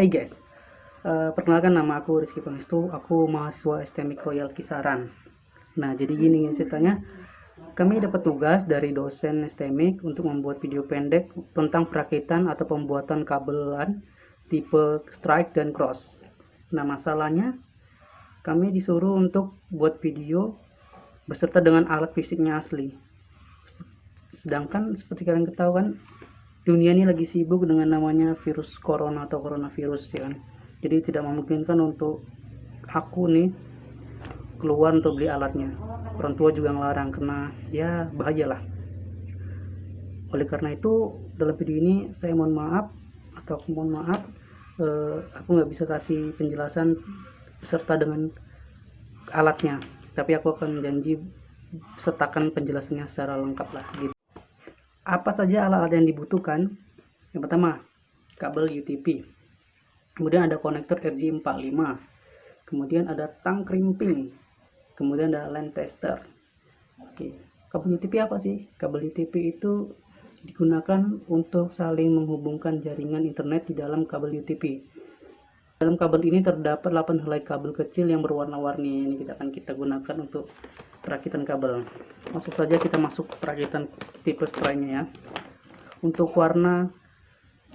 Hai guys, perkenalkan nama aku Rizky Pangestu, aku mahasiswa STMIK Royal Kisaran. Nah, jadi gini ceritanya, kami dapat tugas dari dosen STMIK untuk membuat video pendek tentang perakitan atau pembuatan kabelan tipe strike dan cross. Nah, masalahnya kami disuruh untuk buat video beserta dengan alat fisiknya asli. Sedangkan seperti kalian ketahui kan, dunia ini lagi sibuk dengan namanya virus corona atau coronavirus ya kan. Jadi tidak memungkinkan untuk aku nih keluar untuk beli alatnya. Orang tua juga ngelarang karena ya bahayalah. Oleh karena itu dalam video ini saya mohon maaf aku nggak bisa kasih penjelasan beserta dengan alatnya, tapi aku akan janji sertakan penjelasannya secara lengkap lah gitu. Apa saja alat-alat yang dibutuhkan? Yang pertama, kabel UTP, kemudian ada konektor RJ45, kemudian ada tang crimping, kemudian ada line tester. Oke, kabel UTP apa sih? Kabel UTP itu digunakan untuk saling menghubungkan jaringan internet di dalam kabel UTP. Dalam kabel ini terdapat 8 helai kabel kecil yang berwarna-warni. Ini kita gunakan untuk perakitan kabel. Langsung saja kita masuk perakitan tipe strike-nya ya. Untuk warna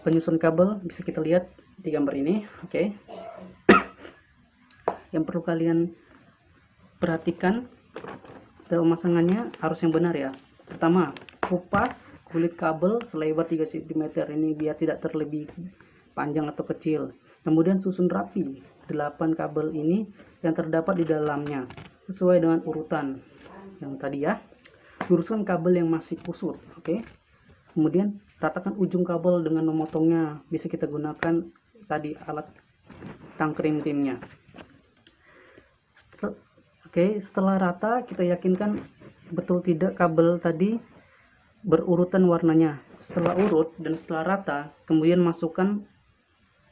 penyusun kabel bisa kita lihat di gambar ini. Oke. Yang perlu kalian perhatikan dalam pemasangannya harus yang benar ya. Pertama, kupas kulit kabel selebar 3 cm ini biar tidak terlebih panjang atau kecil. Kemudian susun rapi 8 kabel ini yang terdapat di dalamnya sesuai dengan urutan yang tadi ya. Luruskan kabel yang masih kusut, oke. Kemudian ratakan ujung kabel dengan memotongnya. Bisa kita gunakan tadi alat tang crimpingnya. Oke, setelah rata kita yakinkan betul tidak kabel tadi berurutan warnanya. Setelah urut dan setelah rata, kemudian masukkan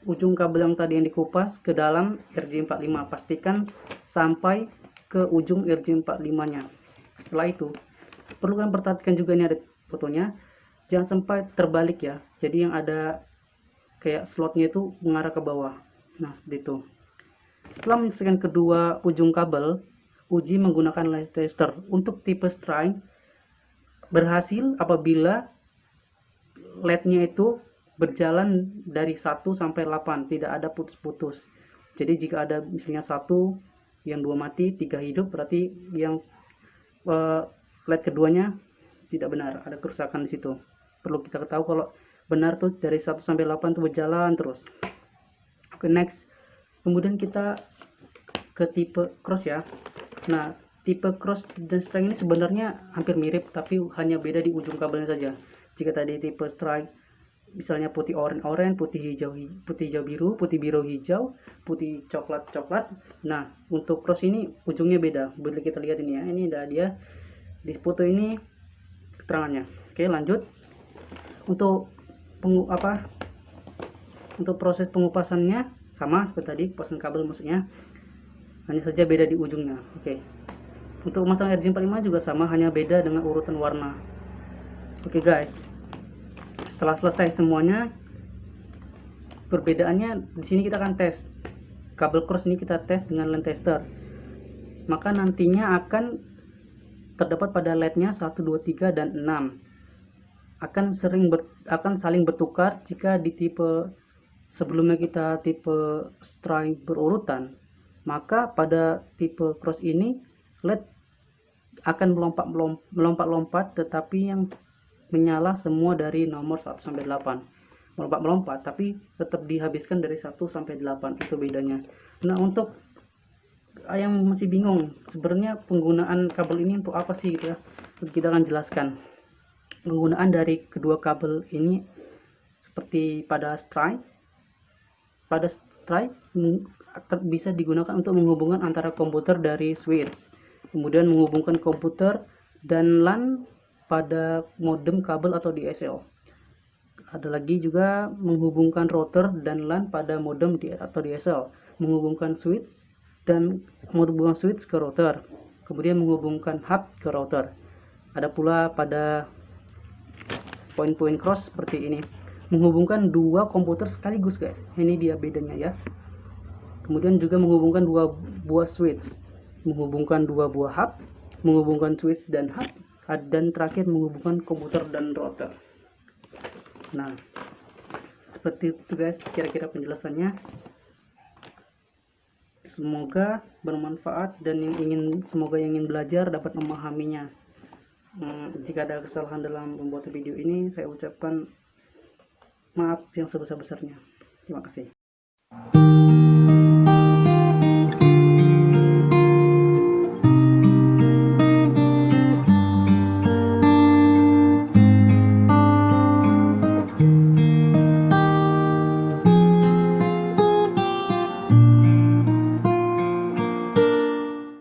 ujung kabel yang tadi yang dikupas ke dalam RJ45. Pastikan sampai ke ujung RJ45 nya. Setelah itu perlu kalian perhatikan juga, ini ada fotonya, jangan sampai terbalik ya. Jadi yang ada kayak slotnya itu mengarah ke bawah. Nah seperti itu. Setelah menyelesaikan kedua ujung kabel, uji menggunakan line tester. Untuk tipe strike berhasil apabila LED-nya itu berjalan dari 1 sampai 8, tidak ada putus-putus. Jadi jika ada misalnya 1 yang 2 mati, 3 hidup, berarti yang LED keduanya tidak benar, ada kerusakan di situ. Perlu kita ketahui kalau benar tuh dari 1 sampai 8 tuh berjalan terus. Oke, next. Kemudian kita ke tipe cross ya. Nah, tipe cross dan strike ini sebenarnya hampir mirip, tapi hanya beda di ujung kabelnya saja. Jika tadi tipe strike misalnya putih oranye, putih hijau biru, putih biru hijau, putih coklat. Nah, untuk cross ini ujungnya beda. Boleh kita lihat ini ya. Ini ada dia di foto ini keterangannya. Oke, lanjut. Untuk untuk proses pengupasannya sama seperti tadi, kupasan kabel maksudnya. Hanya saja beda di ujungnya. Oke. Untuk memasang RJ45 juga sama, hanya beda dengan urutan warna. Oke guys. Setelah selesai semuanya, perbedaannya di sini kita akan tes kabel cross ini, kita tes dengan line tester. Maka nantinya akan terdapat pada LED-nya 1, 2, 3 dan 6. Akan saling bertukar jika di tipe sebelumnya kita tipe strike berurutan, maka pada tipe cross ini LED akan melompat-lompat, tetapi yang menyala semua dari nomor 1 sampai 8. Melompat-melompat tapi tetap dihabiskan dari 1 sampai 8. Itu bedanya. Nah, untuk yang masih bingung sebenarnya penggunaan kabel ini untuk apa sih gitu ya, kita akan jelaskan. Penggunaan dari kedua kabel ini seperti pada strike bisa digunakan untuk menghubungkan antara komputer dari switch, kemudian menghubungkan komputer dan LAN pada modem kabel atau DSL. Ada lagi juga menghubungkan router dan LAN pada modem atau DSL, menghubungkan switch dan menghubungkan switch ke router, kemudian menghubungkan hub ke router. Ada pula pada poin-poin cross seperti ini. menghubungkan dua komputer sekaligus guys. Ini dia bedanya ya. Kemudian juga menghubungkan dua buah switch, menghubungkan dua buah hub, menghubungkan switch dan hub, dan terakhir menghubungkan komputer dan router. Nah, seperti itu guys kira-kira penjelasannya. Semoga bermanfaat dan semoga yang ingin belajar dapat memahaminya. Jika ada kesalahan dalam membuat video ini, saya ucapkan maaf yang sebesar-besarnya. Terima kasih.